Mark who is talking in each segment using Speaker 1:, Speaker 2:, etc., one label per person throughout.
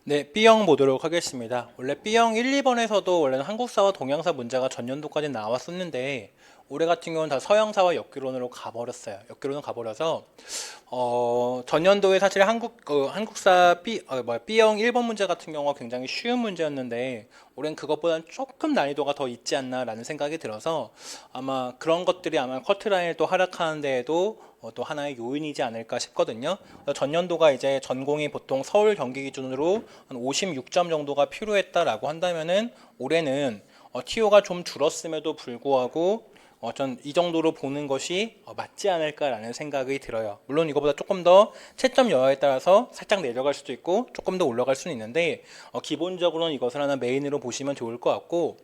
Speaker 1: 네, B형 보도록 하겠습니다. 원래 B형 1, 2번에서도 원래는 한국사와 동양사 문제가 전년도까지 나왔었는데 올해 같은 경우는 다 서양사와 역기론으로 가버렸어요. 역기론으로 가버려서 전년도에 사실 한국사 B형 1번 문제 같은 경우가 굉장히 쉬운 문제였는데 올해는 그것보다는 조금 난이도가 더 있지 않나라는 생각이 들어서 아마 그런 것들이 아마 커트라인을 또 하락하는 데에도 또 하나의 요인이지 않을까 싶거든요. 전년도가 이제 전공이 보통 서울 경기 기준으로 한 56점 정도가 필요했다라고 한다면은 올해는 TO가 좀 줄었음에도 불구하고 전 이 정도로 보는 것이 맞지 않을까라는 생각이 들어요. 물론 이거보다 조금 더 채점 여하에 따라서 살짝 내려갈 수도 있고 조금 더 올라갈 수는 있는데 기본적으로는 이것을 하나 메인으로 보시면 좋을 것 같고,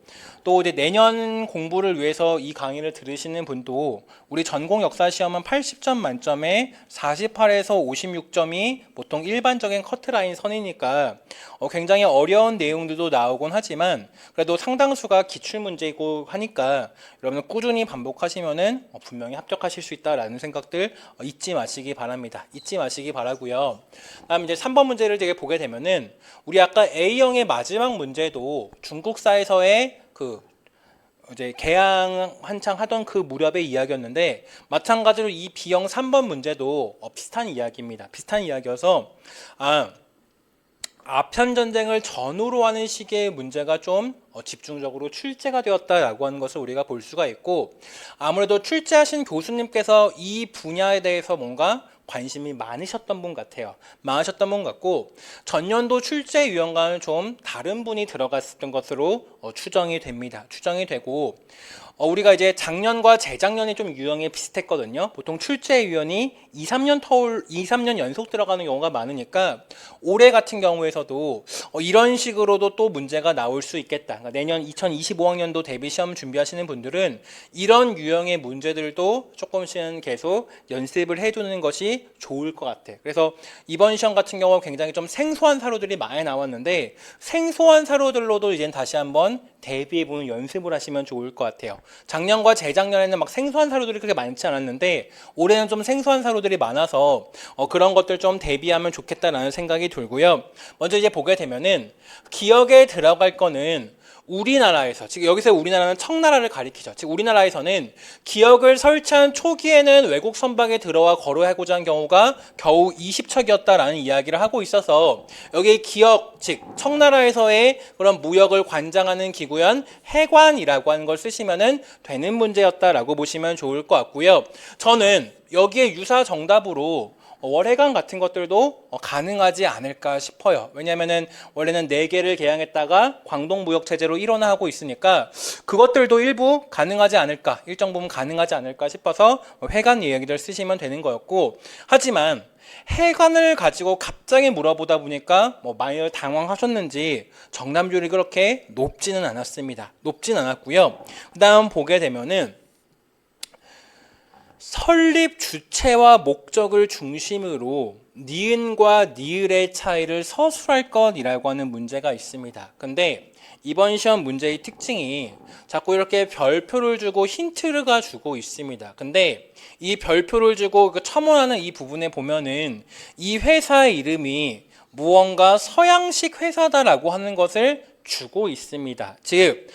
Speaker 1: 또 이제 내년 공부를 위해서 이 강의를 들으시는 분도 우리 전공 역사 시험은 80점 만점에 48에서 56점이 보통 일반적인 커트라인 선이니까 굉장히 어려운 내용들도 나오곤 하지만 그래도 상당수가 기출문제이고 하니까 여러분은 꾸준히 반복하시면은 분명히 합격하실 수 있다라는 생각들 잊지 마시기 바랍니다. 잊지 마시기 바라고요. 다음 이제 3번 문제를 되게 보게 되면은 우리 아까 A형의 마지막 문제도 중국사에서의 이제 개항 한창 하던 그 무렵의 이야기였는데 마찬가지로 이 B형 3번 문제도 비슷한 이야기입니다. 비슷한 이야기여서 아편 전쟁을 전후로 하는 시기의 문제가 좀 집중적으로 출제가 되었다라고 하는 것을 우리가 볼 수가 있고, 아무래도 출제하신 교수님께서 이 분야에 대해서 뭔가 관심이 많으셨던 분 같아요. 많으셨던 분 같고 전년도 출제 유형과는 좀 다른 분이 들어갔었던 것으로 추정이 됩니다. 추정이 되고 우리가 이제 작년과 재작년이 좀 유형이 비슷했거든요. 보통 출제 유형이 2, 3년 연속 들어가는 경우가 많으니까 올해 같은 경우에서도 이런 식으로도 또 문제가 나올 수 있겠다. 그러니까 내년 2025학년도 대비 시험 준비하시는 분들은 이런 유형의 문제들도 조금씩은 계속 연습을 해두는 것이 좋을 것 같아요. 그래서 이번 시험 같은 경우 굉장히 좀 생소한 사료들이 많이 나왔는데 생소한 사료들로도 이제 다시 한번 대비해보는 연습을 하시면 좋을 것 같아요. 작년과 재작년에는 막 생소한 사료들이 그렇게 많지 않았는데 올해는 좀 생소한 사료들이 많아서 그런 것들 좀 대비하면 좋겠다라는 생각이 들고요. 먼저 이제 보게 되면은 기억에 들어갈 거는 우리나라에서, 즉 여기서 우리나라는 청나라를 가리키죠. 즉 우리나라에서는 기억을 설치한 초기에는 외국 선박에 들어와 거래하고자 한 경우가 겨우 20척이었다라는 이야기를 하고 있어서 여기 기억, 즉 청나라에서의 그런 무역을 관장하는 기구연 해관이라고 하는 걸 쓰시면은 되는 문제였다라고 보시면 좋을 것 같고요. 저는 여기에 유사 정답으로 월해관 같은 것들도 가능하지 않을까 싶어요. 왜냐하면은 원래는 4개를 개항했다가 광동무역체제로 일원화하고 있으니까 그것들도 일부 가능하지 않을까, 일정 부분 가능하지 않을까 싶어서 회관 이야기를 쓰시면 되는 거였고, 하지만 해관을 가지고 갑자기 물어보다 보니까 많이 당황하셨는지 정답률이 그렇게 높지는 않았습니다. 높진 않았고요. 그 다음 보게 되면은 설립 주체와 목적을 중심으로 니은과 니을의 차이를 서술할 것이라고 하는 문제가 있습니다. 근데 이번 시험 문제의 특징이 자꾸 이렇게 별표를 주고 힌트를 주고 있습니다. 근데 이 별표를 주고 첨언하는 이 부분에 보면은 이 회사의 이름이 무언가 서양식 회사다라고 하는 것을 주고 있습니다. 즉,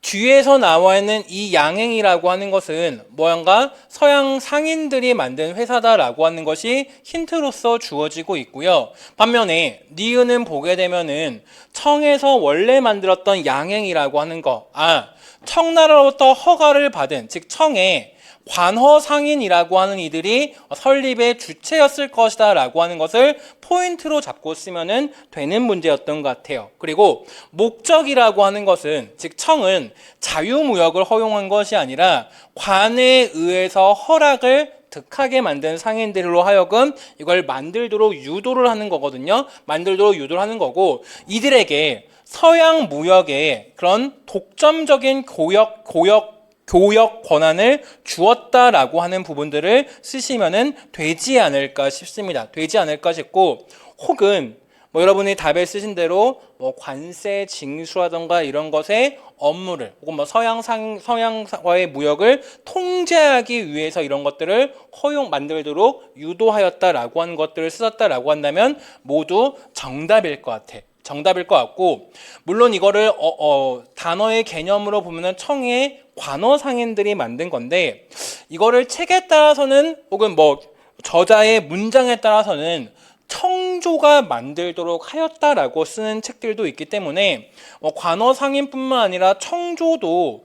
Speaker 1: 뒤에서 나와 있는 이 양행이라고 하는 것은 뭔가 서양 상인들이 만든 회사다라고 하는 것이 힌트로서 주어지고 있고요. 반면에 니은은 보게 되면은 청에서 원래 만들었던 양행이라고 하는 거, 청나라로부터 허가를 받은, 즉 청에 관허 상인이라고 하는 이들이 설립의 주체였을 것이다 라고 하는 것을 포인트로 잡고 쓰면 되는 문제였던 것 같아요. 그리고 목적이라고 하는 것은, 즉 청은 자유무역을 허용한 것이 아니라 관에 의해서 허락을 득하게 만든 상인들로 하여금 이걸 만들도록 유도를 하는 거거든요. 만들도록 유도를 하는 거고, 이들에게 서양 무역의 그런 독점적인 교역 권한을 주었다라고 하는 부분들을 쓰시면은 되지 않을까 싶습니다. 되지 않을까 싶고, 혹은 뭐 여러분이 답에 쓰신 대로 뭐 관세 징수라던가 이런 것의 업무를 혹은 뭐 서양과의 무역을 통제하기 위해서 이런 것들을 만들도록 유도하였다라고 하는 것들을 쓰셨다라고 한다면 모두 정답일 것 같아. 정답일 것 같고, 물론 이거를 단어의 개념으로 보면은 청의 관어상인들이 만든 건데, 이거를 책에 따라서는 혹은 뭐 저자의 문장에 따라서는 청조가 만들도록 하였다라고 쓰는 책들도 있기 때문에 관어상인뿐만 아니라 청조도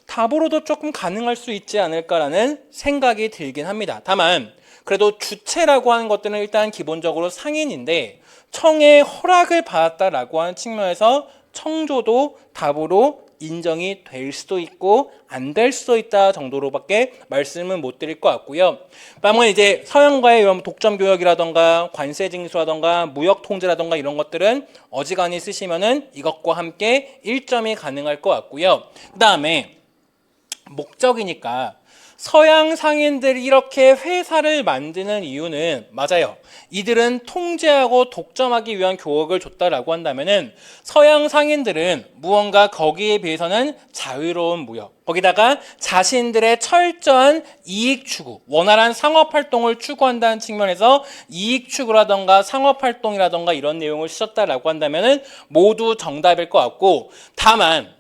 Speaker 1: 답으로도 조금 가능할 수 있지 않을까라는 생각이 들긴 합니다. 다만 그래도 주체라고 하는 것들은 일단 기본적으로 상인인데 청의 허락을 받았다라고 하는 측면에서 청조도 답으로 인정이 될 수도 있고 안 될 수도 있다 정도로밖에 말씀을 못 드릴 것 같고요. 다만 이제 서양과의 이런 독점 교역이라던가 관세 징수라던가 무역 통제라던가 이런 것들은 어지간히 쓰시면은 이것과 함께 1점이 가능할 것 같고요. 그다음에 목적이니까 서양 상인들이 이렇게 회사를 만드는 이유는 맞아요. 이들은 통제하고 독점하기 위한 교역을 줬다라고 한다면은 서양 상인들은 무언가 거기에 비해서는 자유로운 무역, 거기다가 자신들의 철저한 이익 추구, 원활한 상업 활동을 추구한다는 측면에서 이익 추구라던가 상업 활동이라던가 이런 내용을 쓰셨다라고 한다면은 모두 정답일 것 같고, 다만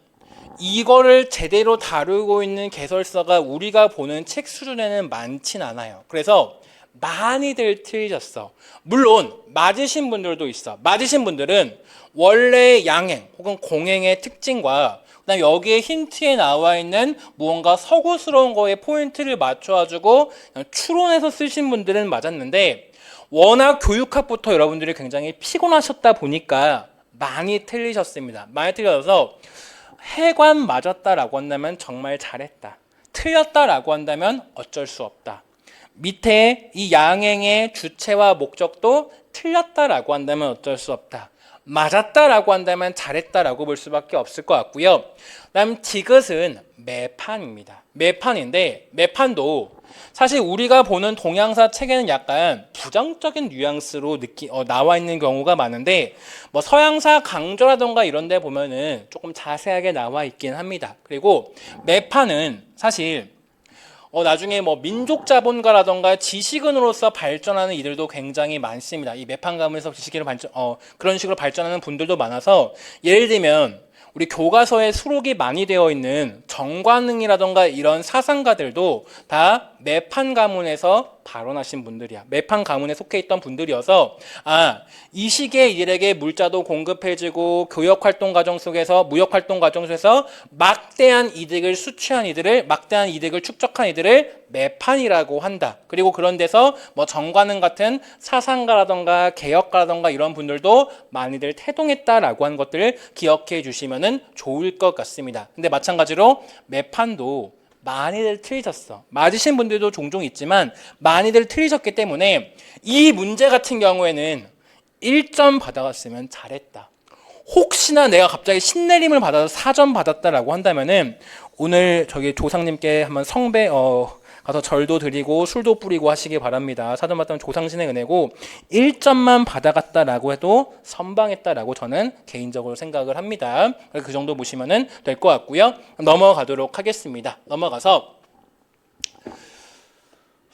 Speaker 1: 이거를 제대로 다루고 있는 개설서가 우리가 보는 책 수준에는 많진 않아요. 그래서 많이들 틀리셨어. 물론 맞으신 분들도 있어. 맞으신 분들은 원래 양행 혹은 공행의 특징과 그다음 여기에 힌트에 나와 있는 무언가 서구스러운 거에 포인트를 맞춰가지고 추론해서 쓰신 분들은 맞았는데, 워낙 교육학부터 여러분들이 굉장히 피곤하셨다 보니까 많이 틀리셨습니다. 많이 틀려서 해관 맞았다라고 한다면 정말 잘했다. 틀렸다라고 한다면 어쩔 수 없다. 밑에 이 양행의 주체와 목적도 틀렸다라고 한다면 어쩔 수 없다. 맞았다라고 한다면 잘했다라고 볼 수밖에 없을 것 같고요. 그다음 디귿은 매판입니다. 매판인데 매판도 사실 우리가 보는 동양사 책에는 약간 부정적인 뉘앙스로 나와 있는 경우가 많은데 뭐 서양사 강조라던가 이런 데 보면은 조금 자세하게 나와 있긴 합니다. 그리고 매판은 사실 나중에 뭐 민족자본가라던가 지식인으로서 발전하는 이들도 굉장히 많습니다. 이 매판 가문에서 그런 식으로 발전하는 분들도 많아서, 예를 들면 우리 교과서에 수록이 많이 되어 있는 정관응이라던가 이런 사상가들도 다 매판 가문에서 발원하신 분들이야. 매판 가문에 속해 있던 분들이어서 이 시기에 이들에게 물자도 공급해지고 교역활동 과정 속에서 무역활동 과정 속에서 막대한 이득을 수취한 이들을, 막대한 이득을 축적한 이들을 매판이라고 한다. 그리고 그런 데서 뭐 정관은 같은 사상가라던가 개혁가라던가 이런 분들도 많이들 태동했다라고 하는 것들을 기억해 주시면은 좋을 것 같습니다. 근데 마찬가지로 매판도 많이들 틀리셨어. 맞으신 분들도 종종 있지만 많이들 틀리셨기 때문에 이 문제 같은 경우에는 1점 받아갔으면 잘했다. 혹시나 내가 갑자기 신내림을 받아서 4점 받았다라고 한다면은 오늘 저기 조상님께 한번 가서 절도 드리고 술도 뿌리고 하시기 바랍니다. 4점 받다면 조상신의 은혜고, 1점만 받아갔다라고 해도 선방했다라고 저는 개인적으로 생각을 합니다. 그 정도 보시면 될 것 같고요. 넘어가도록 하겠습니다. 넘어가서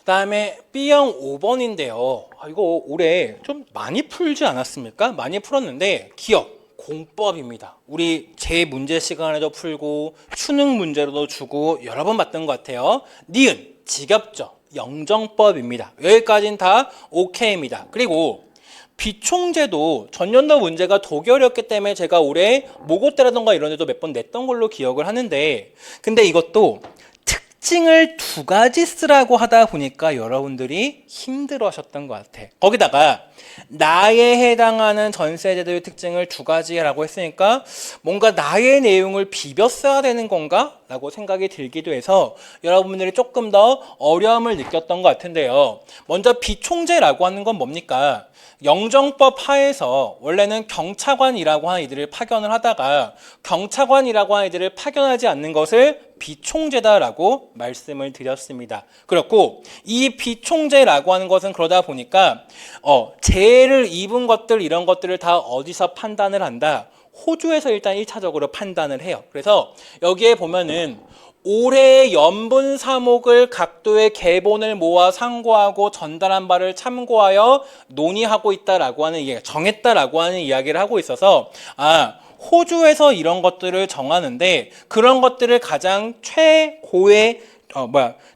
Speaker 1: 그다음에 B형 5번인데요. 이거 올해 좀 많이 풀지 않았습니까? 많이 풀었는데 기억. 공법입니다. 우리 제 문제 시간에도 풀고 수능 문제로도 주고 여러 번 봤던 것 같아요. 니은, 직엽죠. 영정법입니다. 여기까지는 다 오케이입니다. 그리고 비총제도 전년도 문제가 독열이었기 때문에 제가 올해 모고때라던가 이런 데도 몇 번 냈던 걸로 기억을 하는데, 근데 이것도 특징을 2가지 쓰라고 하다 보니까 여러분들이 힘들어 하셨던 것 같아. 거기다가 나에 해당하는 전세제도의 특징을 2가지라고 했으니까 뭔가 나의 내용을 비벼 써야 되는 건가? 라고 생각이 들기도 해서 여러분들이 조금 더 어려움을 느꼈던 것 같은데요. 먼저 비총제라고 하는 건 뭡니까? 영정법 하에서 원래는 경차관이라고 하는 이들을 파견을 하다가 경차관이라고 하는 이들을 파견하지 않는 것을 비총재다라고 말씀을 드렸습니다. 그렇고 이 비총재라고 하는 것은 그러다 보니까 재해를 입은 것들 이런 것들을 다 어디서 판단을 한다? 호주에서 일단 1차적으로 판단을 해요. 그래서 여기에 보면은 올해의 연분 사목을 각도의 계본을 모아 상고하고 전달한 바를 참고하여 논의하고 있다라고 하는 이야기, 정했다라고 하는 이야기를 하고 있어서 호주에서 이런 것들을 정하는데 그런 것들을 가장 최고의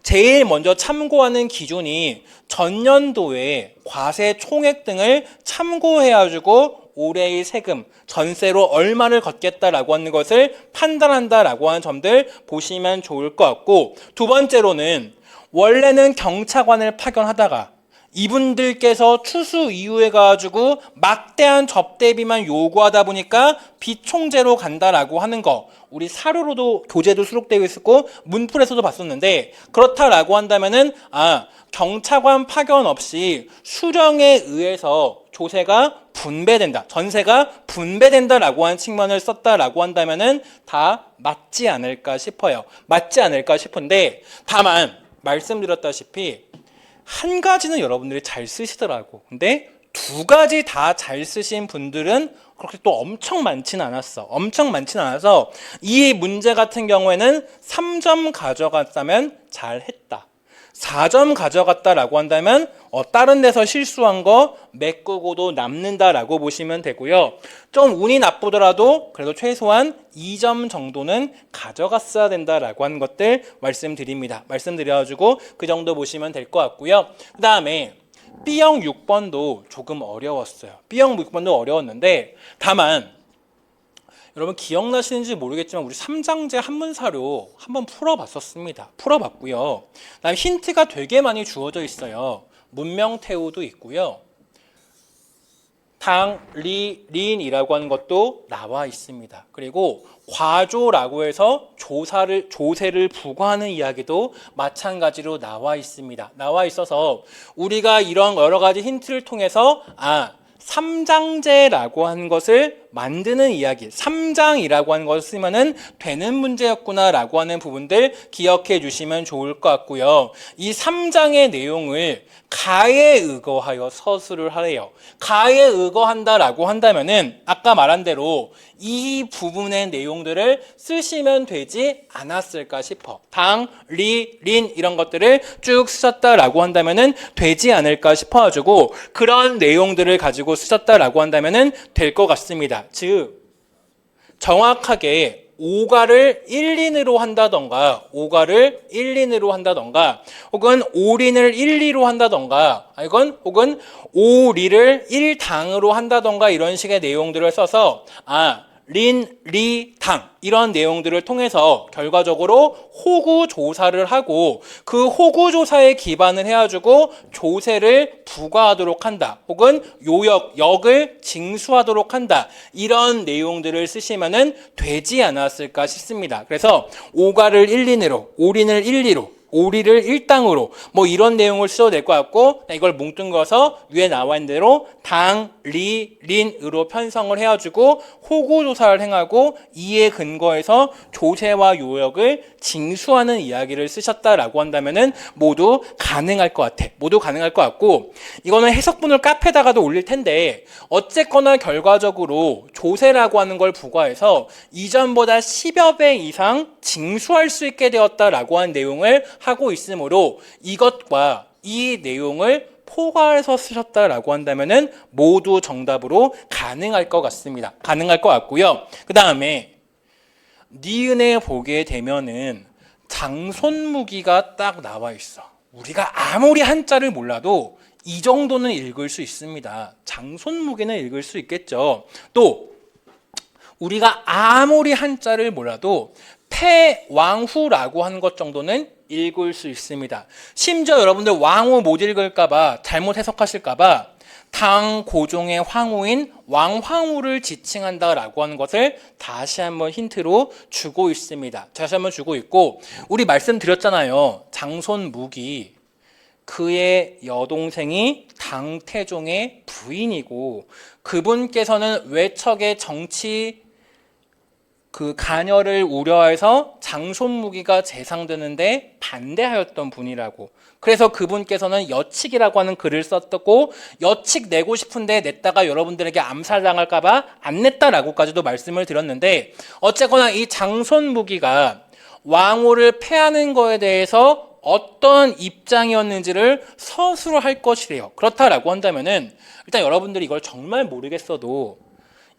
Speaker 1: 제일 먼저 참고하는 기준이 전년도의 과세 총액 등을 참고해가지고 올해의 세금, 전세로 얼마를 걷겠다라고 하는 것을 판단한다라고 하는 점들 보시면 좋을 것 같고, 두 번째로는 원래는 경차관을 파견하다가 이분들께서 추수 이후에 가지고 막대한 접대비만 요구하다 보니까 비총재로 간다라고 하는 거, 우리 사료로도 교재도 수록되어 있었고 문풀에서도 봤었는데, 그렇다라고 한다면은 경차관 파견 없이 수령에 의해서 조세가 분배된다, 전세가 분배된다라고 하는 측면을 썼다라고 한다면은 다 맞지 않을까 싶어요. 맞지 않을까 싶은데, 다만 말씀드렸다시피 한 가지는 여러분들이 잘 쓰시더라고. 근데 두 가지 다 잘 쓰신 분들은 그렇게 또 엄청 많지는 않았어. 엄청 많지는 않아서 이 문제 같은 경우에는 3점 가져갔다면 잘했다, 4점 가져갔다라고 한다면 다른 데서 실수한 거 메꾸고도 남는다라고 보시면 되고요. 좀 운이 나쁘더라도 그래도 최소한 2점 정도는 가져갔어야 된다라고 하는 것들 말씀드립니다. 말씀드려가지고 그 정도 보시면 될 것 같고요. 그 다음에 B형 6번도 조금 어려웠어요. B형 6번도 어려웠는데, 다만 여러분 기억나시는지 모르겠지만 우리 3장제 한문사료 한번 풀어봤었습니다. 풀어봤고요. 그다음에 힌트가 되게 많이 주어져 있어요. 문명태우도 있고요. 당, 리, 린이라고 하는 것도 나와 있습니다. 그리고 과조라고 해서 조세를 부과하는 이야기도 마찬가지로 나와 있습니다. 나와 있어서 우리가 이런 여러 가지 힌트를 통해서 3장제라고 하는 것을 만드는 이야기, 3장이라고 하는 것을 쓰면은 되는 문제였구나라고 하는 부분들 기억해 주시면 좋을 것 같고요. 이 3장의 내용을 가에 의거하여 서술을 하래요. 가에 의거한다라고 한다면은 아까 말한 대로 이 부분의 내용들을 쓰시면 되지 않았을까 싶어. 당, 리, 린 이런 것들을 쭉 쓰셨다라고 한다면은 되지 않을까 싶어가지고 그런 내용들을 가지고 쓰셨다라고 한다면은 될 것 같습니다. 즉 정확하게 오가를 1린으로 한다던가, 오가를 1린으로 한다던가, 혹은 오린을 1리로 한다던가, 혹은 오리를 1당으로 한다던가 이런 식의 내용들을 써서 린, 리, 당 이런 내용들을 통해서 결과적으로 호구 조사를 하고 그 호구 조사에 기반을 해가지고 조세를 부과하도록 한다, 혹은 역을 징수하도록 한다, 이런 내용들을 쓰시면은 되지 않았을까 싶습니다. 그래서 오가를 1린으로, 오린을 1리로, 오리를 1당으로 이런 내용을 써도 될 것 같고, 이걸 뭉뚱그어서 위에 나와 있는 대로 당, 리, 린으로 편성을 해가지고 호구 조사를 행하고 이에 근거해서 조세와 요역을 징수하는 이야기를 쓰셨다라고 한다면은 모두 가능할 것 같아. 모두 가능할 것 같고, 이거는 해석본을 카페에다가도 올릴 텐데 어쨌거나 결과적으로 조세라고 하는 걸 부과해서 이전보다 10여 배 이상 징수할 수 있게 되었다라고 하는 내용을 하고 있으므로 이것과 이 내용을 포괄해서 쓰셨다라고 한다면은 모두 정답으로 가능할 것 같습니다. 가능할 것 같고요. 그 다음에 니은에 보게 되면은 장손무기가 딱 나와 있어. 우리가 아무리 한자를 몰라도 이 정도는 읽을 수 있습니다. 장손무기는 읽을 수 있겠죠. 또 우리가 아무리 한자를 몰라도 패왕후라고 하는 것 정도는 읽을 수 있습니다. 심지어 여러분들 왕후 못 읽을까봐, 잘못 해석하실까봐 당 고종의 황후인 왕황후를 지칭한다라고 하는 것을 다시 한번 힌트로 주고 있습니다. 다시 한번 주고 있고, 우리 말씀드렸잖아요. 장손무기. 그의 여동생이 당태종의 부인이고 그분께서는 외척의 정치 간여를 우려해서 장손무기가 재상되는데 반대하였던 분이라고. 그래서 그분께서는 여칙이라고 하는 글을 썼고 여칙 내고 싶은데 냈다가 여러분들에게 암살당할까봐 안 냈다라고까지도 말씀을 드렸는데 어쨌거나 이 장손무기가 왕후를 패하는 거에 대해서 어떤 입장이었는지를 서술을 할 것이래요. 그렇다라고 한다면은 일단 여러분들이 이걸 정말 모르겠어도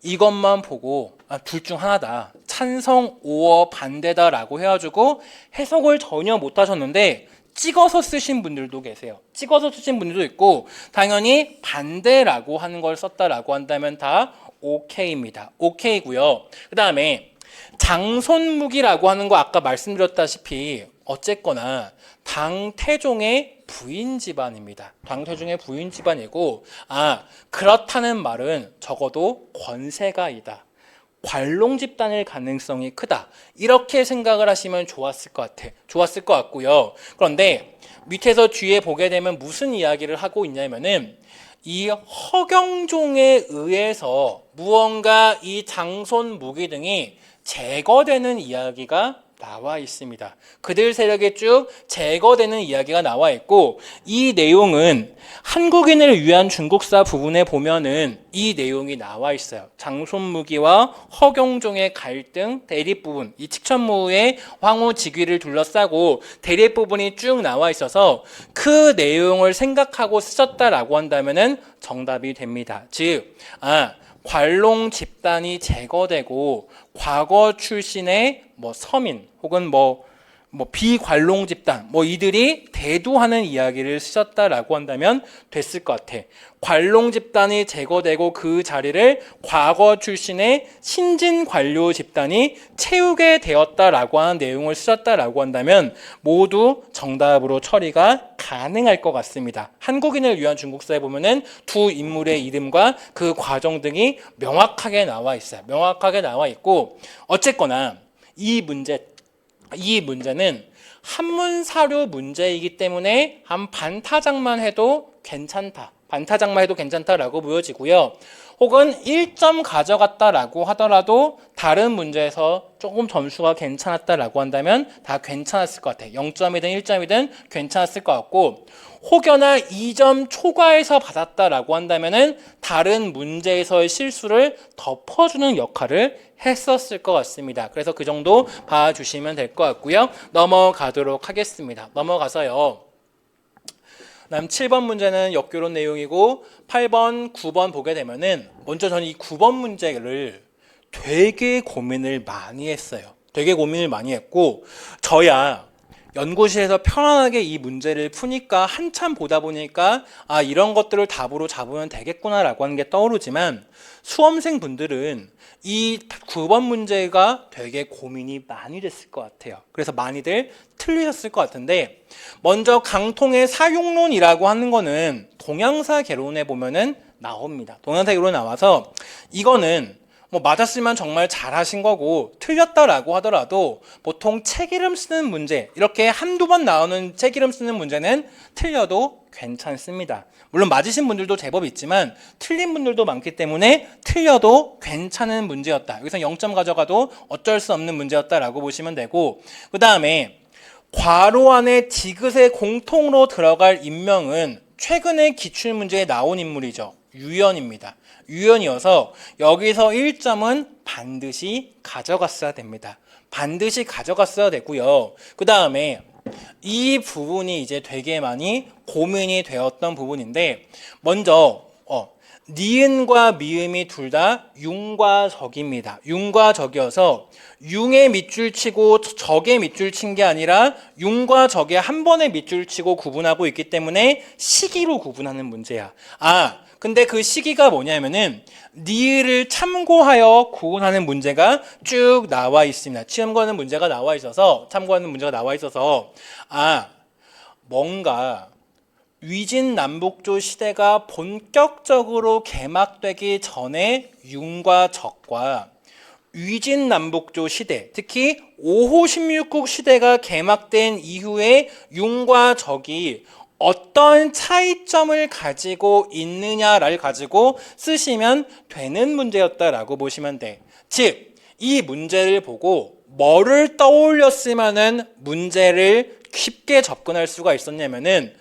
Speaker 1: 이것만 보고 둘 중 하나다. 찬성, 오어, 반대다라고 해가지고 해석을 전혀 못 하셨는데 찍어서 쓰신 분들도 계세요. 찍어서 쓰신 분들도 있고 당연히 반대라고 하는 걸 썼다라고 한다면 다 오케이입니다. 오케이고요. 그 다음에 장손무기라고 하는 거 아까 말씀드렸다시피 어쨌거나 당태종의 부인 집안입니다. 당태종의 부인 집안이고 그렇다는 말은 적어도 권세가 있다. 관롱 집단일 가능성이 크다. 이렇게 생각을 하시면 좋았을 것 같아. 좋았을 것 같고요. 그런데 밑에서 뒤에 보게 되면 무슨 이야기를 하고 있냐면은 이 허경종에 의해서 무언가 이 장손 무기 등이 제거되는 이야기가 나와 있습니다. 그들 세력이 쭉 제거되는 이야기가 나와 있고 이 내용은 한국인을 위한 중국사 부분에 보면은 이 내용이 나와 있어요. 장손무기와 허경종의 갈등 대립 부분, 이 칙천무의 황후 즉위를 둘러싸고 대립 부분이 쭉 나와 있어서 그 내용을 생각하고 쓰셨다라고 한다면은 정답이 됩니다. 즉, 관롱 집단이 제거되고 과거 출신의 서민 혹은 비관롱 집단 이들이 대두하는 이야기를 쓰셨다라고 한다면 됐을 것 같아. 관롱 집단이 제거되고 그 자리를 과거 출신의 신진 관료 집단이 채우게 되었다라고 하는 내용을 쓰셨다라고 한다면 모두 정답으로 처리가 가능할 것 같습니다. 한국인을 위한 중국사에 보면은 두 인물의 이름과 그 과정 등이 명확하게 나와 있어요. 명확하게 나와 있고 어쨌거나 이 문제는 한문 사료 문제이기 때문에 한 반타작만 해도 괜찮다. 반타작만 해도 괜찮다라고 보여지고요. 혹은 1점 가져갔다라고 하더라도 다른 문제에서 조금 점수가 괜찮았다라고 한다면 다 괜찮았을 것 같아요. 0점이든 1점이든 괜찮았을 것 같고 혹여나 2점 초과해서 받았다라고 한다면은 다른 문제에서의 실수를 덮어주는 역할을 했었을 것 같습니다. 그래서 그 정도 봐주시면 될 것 같고요. 넘어가도록 하겠습니다. 넘어가서요. 다음 7번 문제는 역교론 내용이고 8번, 9번 보게 되면은 먼저 저는 이 9번 문제를 되게 고민을 많이 했어요. 되게 고민을 많이 했고 저야 연구실에서 편안하게 이 문제를 푸니까 한참 보다 보니까 이런 것들을 답으로 잡으면 되겠구나라고 하는 게 떠오르지만 수험생 분들은 이 9번 문제가 되게 고민이 많이 됐을 것 같아요. 그래서 많이들 틀리셨을 것 같은데 먼저 강통의 사용론이라고 하는 거는 동양사 개론에 보면은 나옵니다. 동양사 개론에 나와서 이거는 맞았으면 정말 잘하신 거고 틀렸다라고 하더라도 보통 책 이름 쓰는 문제 이렇게 한두 번 나오는 책 이름 쓰는 문제는 틀려도 괜찮습니다. 물론 맞으신 분들도 제법 있지만 틀린 분들도 많기 때문에 틀려도 괜찮은 문제였다. 여기서 0점 가져가도 어쩔 수 없는 문제였다라고 보시면 되고 그 다음에 괄호 안에 디귿의 공통으로 들어갈 인명은 최근에 기출문제에 나온 인물이죠. 유연입니다. 유연이어서 여기서 1점은 반드시 가져갔어야 됩니다. 반드시 가져갔어야 되고요. 그 다음에 이 부분이 이제 되게 많이 고민이 되었던 부분인데 먼저 니은과 미음이 둘 다 융과 적입니다. 융과 적이어서 융의 밑줄 치고 적의 밑줄 친 게 아니라 융과 적의 한 번에 밑줄 치고 구분하고 있기 때문에 시기로 구분하는 문제야. 근데 그 시기가 뭐냐면은 니을을 참고하여 구분하는 문제가 쭉 나와 있습니다. 참고하는 문제가 나와 있어서 뭔가 위진남북조 시대가 본격적으로 개막되기 전에 융과 적과 위진남북조 시대, 특히 5호 16국 시대가 개막된 이후에 융과 적이 어떤 차이점을 가지고 있느냐를 가지고 쓰시면 되는 문제였다라고 보시면 돼. 즉, 이 문제를 보고 뭐를 떠올렸으면은 문제를 쉽게 접근할 수가 있었냐면은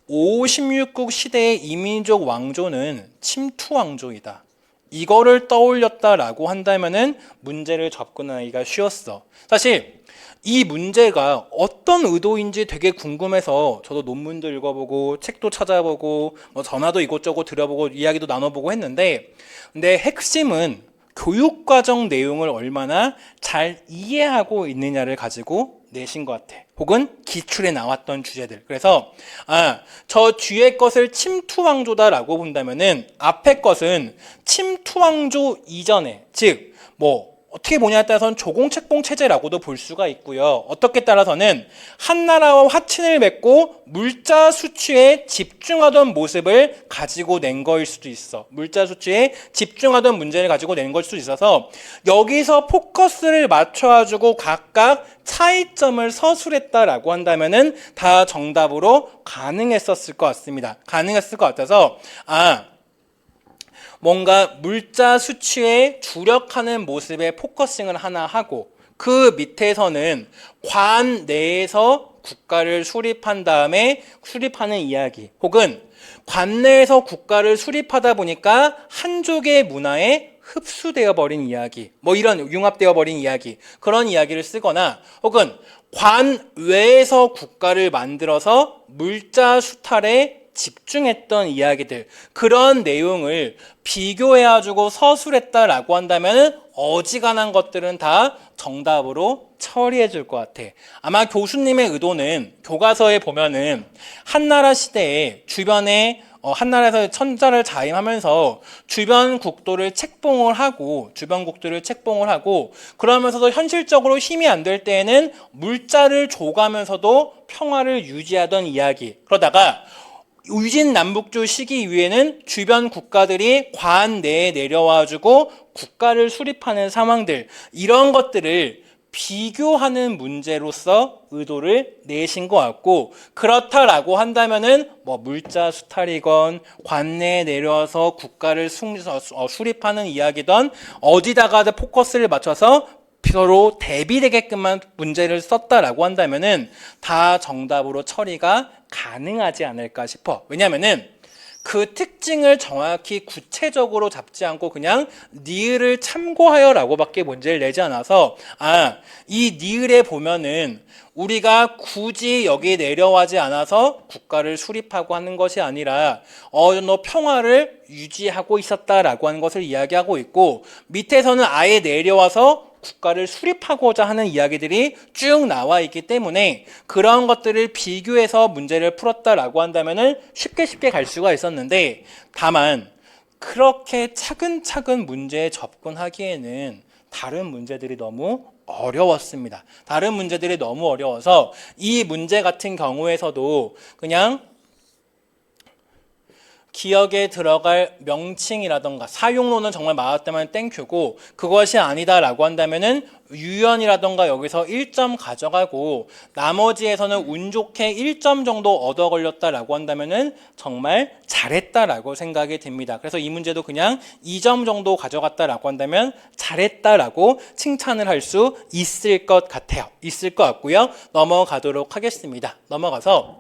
Speaker 1: 5, 16국 시대의 이민족 왕조는 침투 왕조이다. 이거를 떠올렸다라고 한다면은 문제를 접근하기가 쉬웠어. 사실 이 문제가 어떤 의도인지 되게 궁금해서 저도 논문도 읽어보고 책도 찾아보고 전화도 이곳저곳 들어보고 이야기도 나눠보고 했는데, 근데 핵심은 교육과정 내용을 얼마나 잘 이해하고 있느냐를 가지고 내신 것 같아. 혹은 기출에 나왔던 주제들. 그래서 저 뒤에 것을 침투왕조다라고 본다면은 앞에 것은 침투왕조 이전에, 즉 어떻게 보냐에 따라서는 조공책봉 체제라고도 볼 수가 있고요. 어떻게 따라서는 한나라와 화친을 맺고 물자 수취에 집중하던 모습을 가지고 낸 거일 수도 있어. 물자 수취에 집중하던 문제를 가지고 낸 걸 수도 있어서 여기서 포커스를 맞춰가지고 각각 차이점을 서술했다라고 한다면은 다 정답으로 가능했었을 것 같습니다. 가능했을 것 같아서 뭔가 물자 수취에 주력하는 모습에 포커싱을 하나 하고, 그 밑에서는 관 내에서 국가를 수립한 다음에 수립하는 이야기, 혹은 관 내에서 국가를 수립하다 보니까 한족의 문화에 흡수되어 버린 이야기, 이런 융합되어 버린 이야기, 그런 이야기를 쓰거나, 혹은 관 외에서 국가를 만들어서 물자 수탈에 집중했던 이야기들, 그런 내용을 비교해가지고 서술했다라고 한다면 어지간한 것들은 다 정답으로 처리해 줄 것 같아. 아마 교수님의 의도는 교과서에 보면은 한나라 시대에 주변에 한나라에서 천자를 자임하면서 주변 국도를 책봉을 하고 그러면서도 현실적으로 힘이 안 될 때에는 물자를 줘가면서도 평화를 유지하던 이야기. 그러다가 위진남북조 시기 이후에는 주변 국가들이 관 내에 내려와주고 국가를 수립하는 상황들, 이런 것들을 비교하는 문제로서 의도를 내신 것 같고, 그렇다라고 한다면은 물자 수탈이건 관 내에 내려와서 국가를 수립하는 이야기든 어디다가 포커스를 맞춰서 서로 대비되게끔만 문제를 썼다라고 한다면은 다 정답으로 처리가 가능하지 않을까 싶어. 왜냐면은 그 특징을 정확히 구체적으로 잡지 않고 그냥 니을을 참고하여라고밖에 문제를 내지 않아서 이 니을에 보면은 우리가 굳이 여기 내려가지 않아서 국가를 수립하고 하는 것이 아니라 어느 정도 평화를 유지하고 있었다라고 하는 것을 이야기하고 있고, 밑에서는 아예 내려와서 국가를 수립하고자 하는 이야기들이 쭉 나와 있기 때문에 그런 것들을 비교해서 문제를 풀었다라고 한다면은 쉽게 갈 수가 있었는데, 다만 그렇게 차근차근 문제에 접근하기에는 다른 문제들이 너무 어려웠습니다. 다른 문제들이 너무 어려워서 이 문제 같은 경우에서도 그냥 기억에 들어갈 명칭이라던가 사용로는 정말 맞았다면 땡큐고, 그것이 아니다라고 한다면은 유연이라던가 여기서 1점 가져가고 나머지에서는 운 좋게 1점 정도 얻어 걸렸다라고 한다면은 정말 잘했다라고 생각이 듭니다. 그래서 이 문제도 그냥 2점 정도 가져갔다라고 한다면 잘했다라고 칭찬을 할 수 있을 것 같아요. 있을 것 같고요. 넘어가도록 하겠습니다. 넘어가서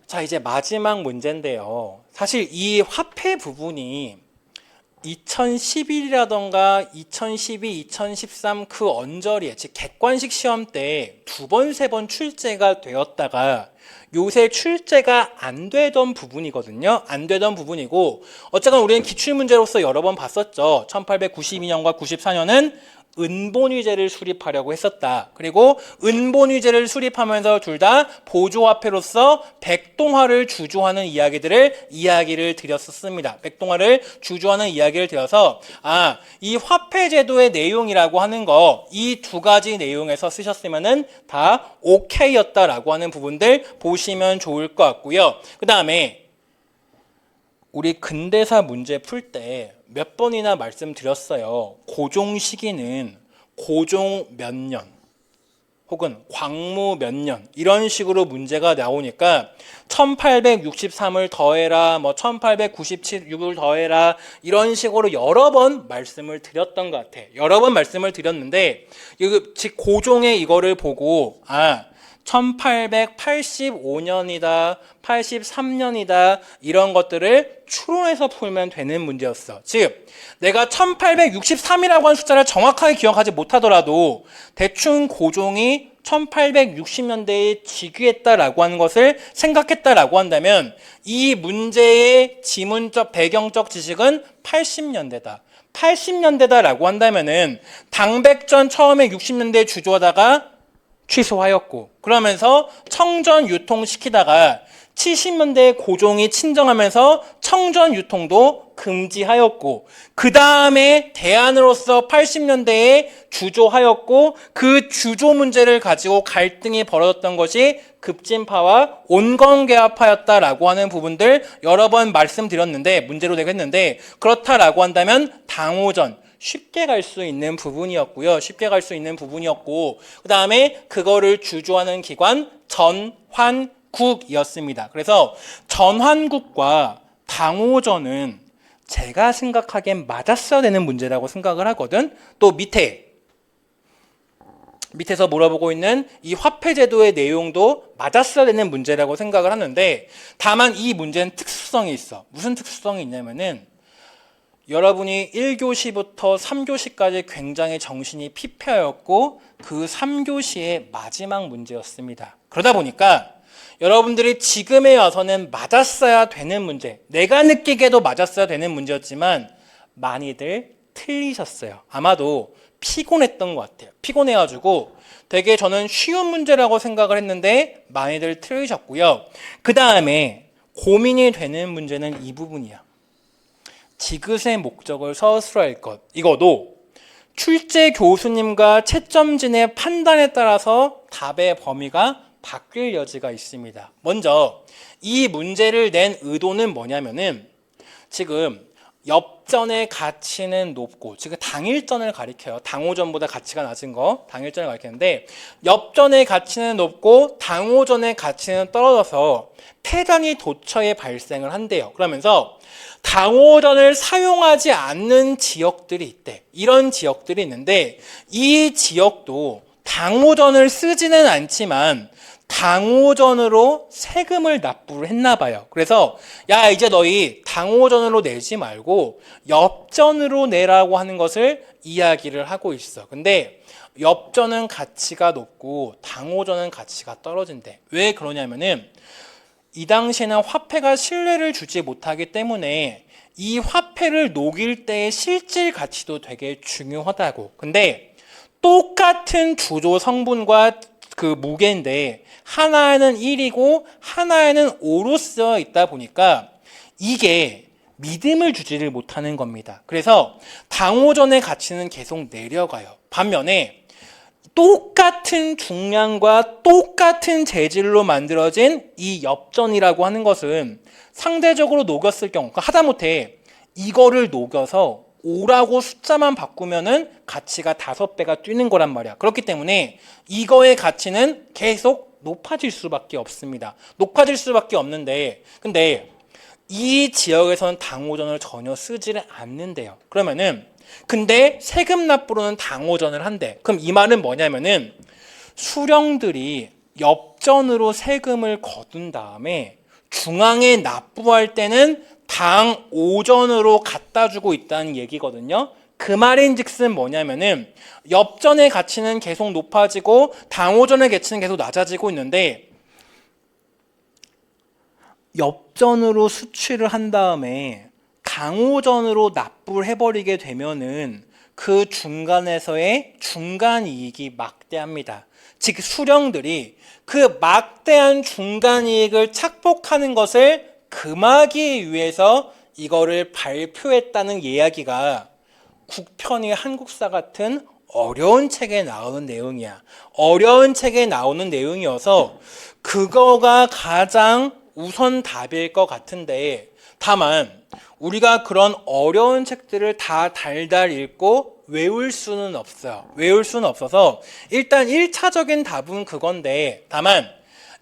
Speaker 1: 자, 이제 마지막 문제인데요. 사실 이 화폐 부분이 2011이라던가 2012, 2013 그 언저리에, 즉 객관식 시험 때 2번, 3번 출제가 되었다가 요새 출제가 안 되던 부분이거든요. 안 되던 부분이고, 어쨌건 우리는 기출문제로서 여러 번 봤었죠. 1892년과 94년은 은본위제를 수립하려고 했었다. 그리고 은본위제를 수립하면서 둘 다 보조화폐로서 백동화를 주조하는 이야기를 드렸었습니다. 백동화를 주조하는 이야기를 드려서 이 화폐제도의 내용이라고 하는 거, 이 두 가지 내용에서 쓰셨으면은 다 오케이였다라고 하는 부분들 보시면 좋을 것 같고요. 그 다음에 우리 근대사 문제 풀 때 몇 번이나 말씀드렸어요. 고종 시기는 고종 몇 년? 혹은 광무 몇 년 이런 식으로 문제가 나오니까 1863을 더해라, 뭐 1897을 더해라 이런 식으로 여러 번 말씀을 드렸던 것 같아. 여러 번 말씀을 드렸는데 즉 고종의 이거를 보고 1885년이다, 83년이다 이런 것들을 추론해서 풀면 되는 문제였어. 즉 내가 1863이라고 하는 숫자를 정확하게 기억하지 못하더라도 대충 고종이 1860년대에 즉위했다라고 하는 것을 생각했다라고 한다면 이 문제의 지문적 배경적 지식은 80년대다. 80년대다라고 한다면은 당백전 처음에 60년대에 주조하다가 취소하였고 그러면서 청전 유통시키다가 70년대에 고종이 친정하면서 청전 유통도 금지하였고 그 다음에 대안으로서 80년대에 주조하였고 그 주조 문제를 가지고 갈등이 벌어졌던 것이 급진파와 온건개합파였다라고 하는 부분들 여러 번 말씀드렸는데 문제로 되고 했는데 그렇다라고 한다면 당호전 쉽게 갈 수 있는 부분이었고요. 쉽게 갈 수 있는 부분이었고 그 다음에 그거를 주조하는 기관 전환국이었습니다. 그래서 전환국과 당호전은 제가 생각하기엔 맞았어야 되는 문제라고 생각을 하거든. 또 밑에서 물어보고 있는 이 화폐제도의 내용도 맞았어야 되는 문제라고 생각을 하는데 다만 이 문제는 특수성이 있어. 무슨 특수성이 있냐면은 여러분이 1교시부터 3교시까지 굉장히 정신이 피폐하였고 그 3교시의 마지막 문제였습니다. 그러다 보니까 여러분들이 지금에 와서는 맞았어야 되는 문제, 내가 느끼기에도 맞았어야 되는 문제였지만 많이들 틀리셨어요. 아마도 피곤했던 것 같아요. 피곤해가지고 되게 저는 쉬운 문제라고 생각을 했는데 많이들 틀리셨고요. 그 다음에 고민이 되는 문제는 이 부분이야. 지그세 목적을 서술할 것. 이거도 출제 교수님과 채점진의 판단에 따라서 답의 범위가 바뀔 여지가 있습니다. 먼저 이 문제를 낸 의도는 뭐냐면은 지금 엽전의 가치는 높고 지금 당일전을 가리켜요. 당호전보다 가치가 낮은 거 당일전을 가리키는데 엽전의 가치는 높고 당호전의 가치는 떨어져서 폐단이 도처에 발생을 한대요. 그러면서 당호전을 사용하지 않는 지역들이 있대. 이런 지역들이 있는데 이 지역도 당호전을 쓰지는 않지만 당호전으로 세금을 납부를 했나 봐요. 그래서 야 이제 너희 당호전으로 내지 말고 엽전으로 내라고 하는 것을 이야기를 하고 있어. 근데 엽전은 가치가 높고 당호전은 가치가 떨어진대. 왜 그러냐면은 이 당시에는 화폐가 신뢰를 주지 못하기 때문에 이 화폐를 녹일 때의 실질 가치도 되게 중요하다고. 근데 똑같은 주조 성분과 그 무게인데 하나에는 1이고 하나에는 5로 쓰여 있다 보니까 이게 믿음을 주지를 못하는 겁니다. 그래서 당호전의 가치는 계속 내려가요. 반면에 똑같은 중량과 똑같은 재질로 만들어진 이 엽전이라고 하는 것은 상대적으로 녹였을 경우, 하다못해 이거를 녹여서 5라고 숫자만 바꾸면은 가치가 5배가 뛰는 거란 말이야. 그렇기 때문에 이거의 가치는 계속 높아질 수밖에 없습니다. 높아질 수밖에 없는데, 근데 이 지역에서는 당호전을 전혀 쓰지를 않는데요. 그러면은 근데 세금 납부로는 당호전을 한대. 그럼 이 말은 뭐냐면은 수령들이 엽전으로 세금을 거둔 다음에 중앙에 납부할 때는 당오전으로 갖다 주고 있다는 얘기거든요. 그 말인즉슨 뭐냐면은 엽전의 가치는 계속 높아지고 당오전의 가치는 계속 낮아지고 있는데 엽전으로 수취를 한 다음에 당오전으로 납부를 해버리게 되면은 그 중간에서의 중간 이익이 막대합니다. 즉 수령들이 그 막대한 중간 이익을 착복하는 것을 금하기 위해서 이거를 발표했다는 이야기가 국편의 한국사 같은 어려운 책에 나오는 내용이야. 어려운 책에 나오는 내용이어서 그거가 가장 우선 답일 것 같은데 다만 우리가 그런 어려운 책들을 다 달달 읽고 외울 수는 없어요. 외울 수는 없어서 일단 1차적인 답은 그건데, 다만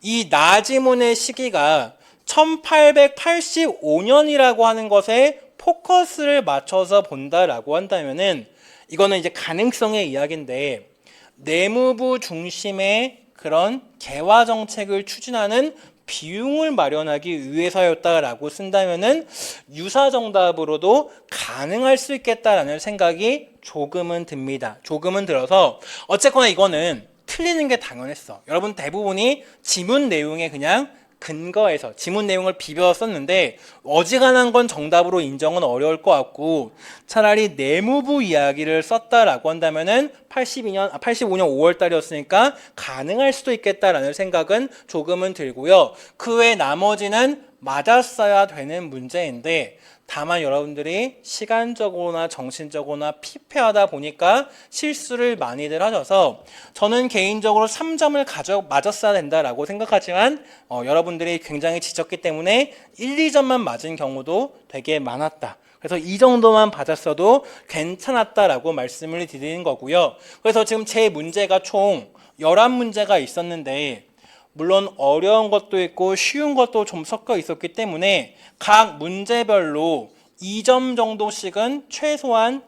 Speaker 1: 이 나지문의 시기가 1885년이라고 하는 것에 포커스를 맞춰서 본다라고 한다면은 이거는 이제 가능성의 이야기인데, 내무부 중심의 그런 개화 정책을 추진하는 비용을 마련하기 위해서였다라고 쓴다면은 유사 정답으로도 가능할 수 있겠다라는 생각이 조금은 듭니다. 조금은 들어서 어쨌거나 이거는 틀리는 게 당연했어. 여러분 대부분이 지문 내용에 그냥 근거해서 지문 내용을 비벼 썼는데 어지간한 건 정답으로 인정은 어려울 것 같고, 차라리 내무부 이야기를 썼다라고 한다면은 85년 5월 달이었으니까 가능할 수도 있겠다라는 생각은 조금은 들고요. 그 외 나머지는 맞았어야 되는 문제인데, 다만 여러분들이 시간적으로나 정신적으로나 피폐하다 보니까 실수를 많이들 하셔서 저는 개인적으로 3점을 맞았어야 된다라고 생각하지만 여러분들이 굉장히 지쳤기 때문에 1, 2점만 맞은 경우도 되게 많았다. 그래서 이 정도만 받았어도 괜찮았다라고 말씀을 드리는 거고요. 그래서 지금 제 문제가 총 11문제가 있었는데, 물론 어려운 것도 있고 쉬운 것도 좀 섞여 있었기 때문에 각 문제별로 2점 정도씩은 최소한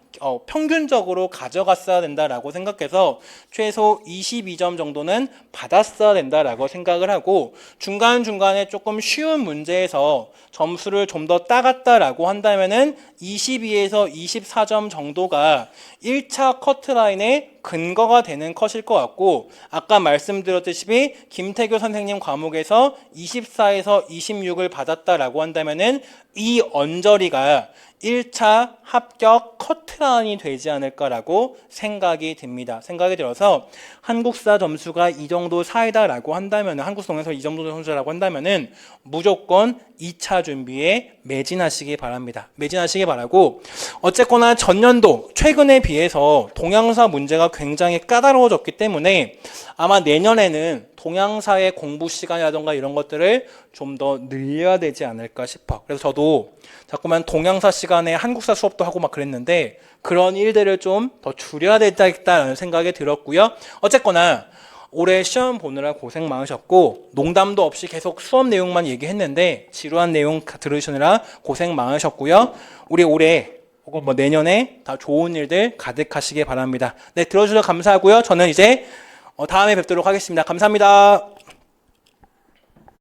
Speaker 1: 평균적으로 가져갔어야 된다라고 생각해서 최소 22점 정도는 받았어야 된다라고 생각을 하고, 중간중간에 조금 쉬운 문제에서 점수를 좀 더 따갔다라고 한다면은 22에서 24점 정도가 1차 커트라인의 근거가 되는 컷일 것 같고, 아까 말씀드렸듯이 김태교 선생님 과목에서 24에서 26을 받았다라고 한다면은 이 언저리가 1차 합격 커트라인이 되지 않을까라고 생각이 듭니다. 생각이 들어서 한국사 점수가 이 정도 사이다라고 한다면, 한국사에서 이 정도 점수라고 한다면은 무조건 2차 준비에 매진하시기 바랍니다. 매진하시기 바라고, 어쨌거나 전년도 최근에 비해서 동양사 문제가 굉장히 까다로워졌기 때문에 아마 내년에는 동양사의 공부 시간이라던가 이런 것들을 좀 더 늘려야 되지 않을까 싶어. 그래서 저도 자꾸만 동양사 시간에 한국사 수업도 하고 막 그랬는데 그런 일들을 좀 더 줄여야 되겠다라는 생각이 들었고요. 어쨌거나 올해 시험 보느라 고생 많으셨고, 농담도 없이 계속 수업 내용만 얘기했는데 지루한 내용 들으시느라 고생 많으셨고요. 우리 올해 혹은 뭐 내년에 다 좋은 일들 가득하시길 바랍니다. 네, 들어주셔서 감사하고요. 저는 이제 다음에 뵙도록 하겠습니다. 감사합니다.